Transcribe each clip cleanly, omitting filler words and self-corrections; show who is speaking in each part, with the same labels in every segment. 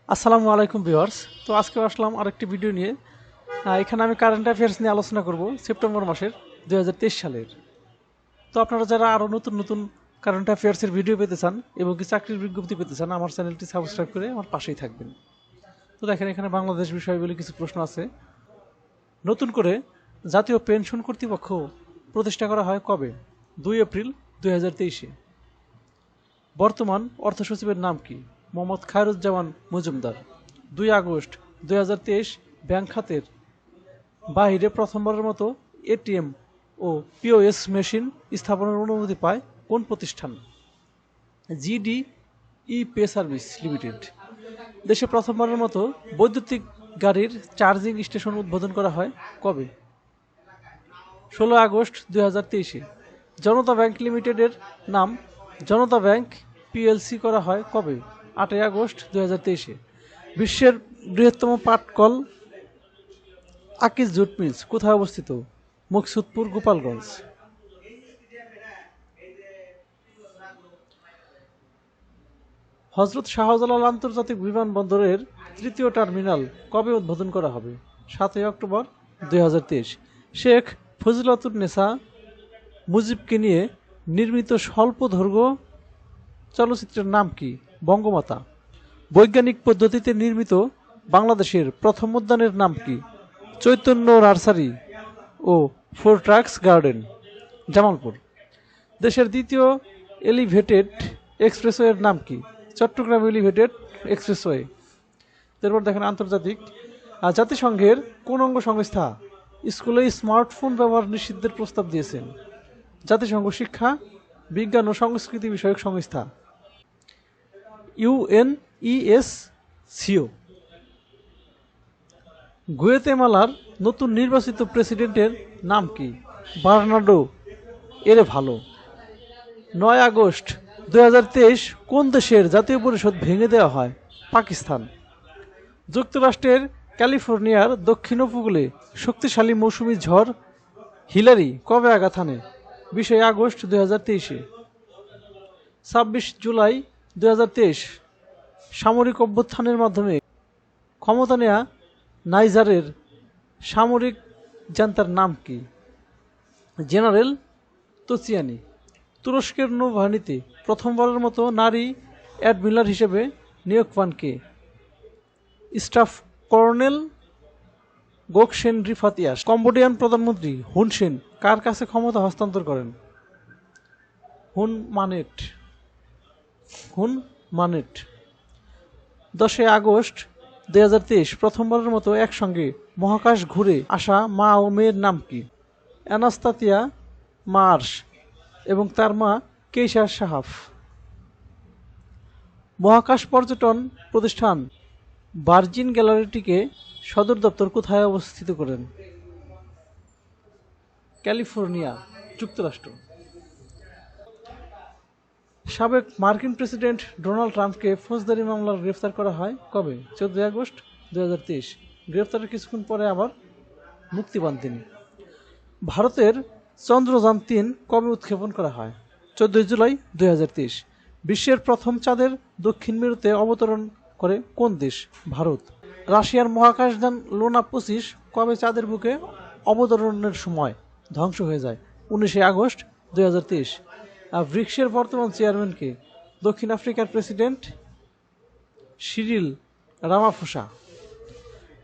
Speaker 1: আসসালামু আলাইকুম ভিউয়ার্স। তো আজকে আসলাম আরেকটি ভিডিও নিয়ে। এখানে আমি কারেন্ট অ্যাফেয়ার্স নিয়ে আলোচনা করব সেপ্টেম্বর মাসের 2023 সালের। তো আপনারা যারা আরও নতুন নতুন কারেন্ট অ্যাফেয়ার্সের ভিডিও পেতে চান এবং কি চাকরির বিজ্ঞপ্তি পেতে চান, আমার চ্যানেলটি সাবস্ক্রাইব করে আমার পাশেই থাকবেন। তো দেখেন, এখানে বাংলাদেশ বিষয় বলে কিছু প্রশ্ন আছে। নতুন করে জাতীয় পেনশন কর্তৃপক্ষ প্রতিষ্ঠা করা হয় কবে? 2 এপ্রিল 2023-এ। বর্তমান অর্থ সচিবের নাম কি? মোহাম্মদ খায়রুজ্জামান মজুমদার। 2 আগস্ট 2023 ব্যাংক খাতের বাইরে প্রথমবারের মতো এটিএম ও পিওএস মেশিন স্থাপনের অনুমতি পায় কোন প্রতিষ্ঠান? জিডি ই পে সার্ভিস লিমিটেড। দেশে প্রথমবারের মতো বৈদ্যুতিক গাড়ির চার্জিং স্টেশন উদ্বোধন করা হয় কবে? 16 আগস্ট 2023-এ। জনতা ব্যাংক লিমিটেডের নাম জনতা ব্যাংক পিএলসি করা হয় কবে? 8 আগস্ট 2023-এ। বিশ্বের বৃহত্তম পাটকল আকিজ জুট মিলস কোথায় অবস্থিত? মুকসুদপুর, গোপালগঞ্জ। হজরত শাহজালাল আন্তর্জাতিক বিমানবন্দরের 3য় টার্মিনাল কবে উদ্বোধন করা হবে? 7 অক্টোবর 2023। শেখ ফজিলাতুন্নেসা মুজিবকে নিয়ে নির্মিত স্বল্পদৈর্ঘ্য চলচ্চিত্রের নাম কি? বঙ্গমাতা। বৈজ্ঞানিক পদ্ধতিতে নির্মিত বাংলাদেশের প্রথম উদ্যানের নাম কি? চৈতন্য নার্সারি ও ফোরট্রাক্স গার্ডেন, জামালপুর। দেশের দ্বিতীয় এলিভেটেড এক্সপ্রেসওয়ের নাম কি? Chittagong elevated expressway. তারপর দেখেন আন্তর্জাতিক। জাতিসংঘের কোন অঙ্গ সংস্থা স্কুলে স্মার্টফোন ব্যবহার নিষিদ্ধের প্রস্তাব দিয়েছেন? জাতিসংঘ শিক্ষা, বিজ্ঞান ও সংস্কৃতি বিষয়ক সংস্থা, ইউএনইএসসিও। গুয়েতেমালার নতুন নির্বাচিত প্রেসিডেন্টের নাম কি? বার্নার্ডো এরে ভালো। 9 আগস্ট 2023 কোন দেশের জাতীয় পরিষদ ভেঙে দেওয়া হয়? পাকিস্তান। যুক্তরাষ্ট্রের ক্যালিফোর্নিয়ার দক্ষিণ উপকূলে শক্তিশালী মৌসুমী ঝড় হিলারি কবে আঘাত হানে? 20 আগস্ট 2023-এ। 26 জুলাই 2023 সামরিক অভ্যুত্থানের মাধ্যমে ক্ষমতা নেয়া নাইজারের সামরিক জান্তার নাম কি? General Tchiani. তুরস্কের নৌবাহিনীতে প্রথমবারের মতো নারী অ্যাডমিরাল হিসেবে নিয়োগ পান কে? স্টাফ কর্নেল গোকসেন রিফাতিয়াস। কম্বোডিয়ান প্রধানমন্ত্রী হুন সেন কার কাছে ক্ষমতা হস্তান্তর করেন? হুন মানেট। 10 আগস্ট 2023 প্রথমবারের মতো একসঙ্গে মহাকাশ ঘুরে আসা মা ও মেয়ের নাম কি? অ্যানাস্তাসিয়া মার্শ এবং তার মা কেইসার সাহাফ। মহাকাশ পর্যটন প্রতিষ্ঠান ভার্জিন গ্যালারিটিকে সদর দপ্তর কোথায় অবস্থিত করেন? ক্যালিফোর্নিয়া, যুক্তরাষ্ট্র। সাবেক মার্কিন প্রেসিডেন্ট ডোনাল্ড ট্রাম্পকে ফৌজদারি মামলায় গ্রেফতার করা হয় কবে? 14 আগস্ট 2023। গ্রেফতারের কিছুক্ষণ পরে আবার মুক্তি পান তিনি। ভারতের চন্দ্রযান-3 কবে উৎক্ষেপণ করা হয়? 14 জুলাই 2023। বিশ্বের প্রথম চাঁদের দক্ষিণ মেরুতে অবতরণ করে কোন দেশ? ভারত। রাশিয়ার মহাকাশযান লুনা 25 কবে চাঁদের বুকে অবতরণের সময় ধ্বংস হয়ে যায়? 19 আগস্ট 2023। ব্রিক্সের বর্তমান চেয়ারম্যান কে? দক্ষিণ আফ্রিকার প্রেসিডেন্ট সিরিল রামাফোসা।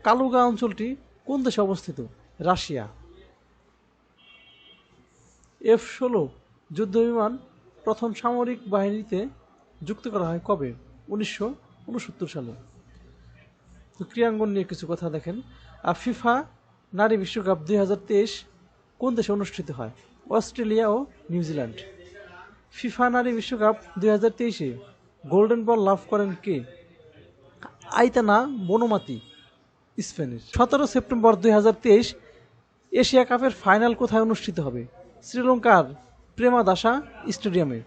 Speaker 1: কালুগা অঞ্চলটি কোন দেশে অবস্থিত? রাশিয়া। F-16 যুদ্ধবিমান প্রথম সামরিক বাহিনীতে যুক্ত করা হয় কবে? 1969 সালে। তো ক্রীড়াঙ্গন নিয়ে কিছু কথা দেখেন। ফিফা নারী বিশ্বকাপ 2023 কোন দেশে অনুষ্ঠিত হয়? অস্ট্রেলিয়া ও নিউজিল্যান্ড। ফিফা নারী বিশ্বকাপ 2023-এ গোল্ডেন বল লাভ করেন কে? আইতানা বনমাতি, স্পেনের। 17 সেপ্টেম্বর 2023 এশিয়া কাপের ফাইনাল কোথায় অনুষ্ঠিত হবে? শ্রীলঙ্কার প্রেমাদাসা স্টেডিয়ামে।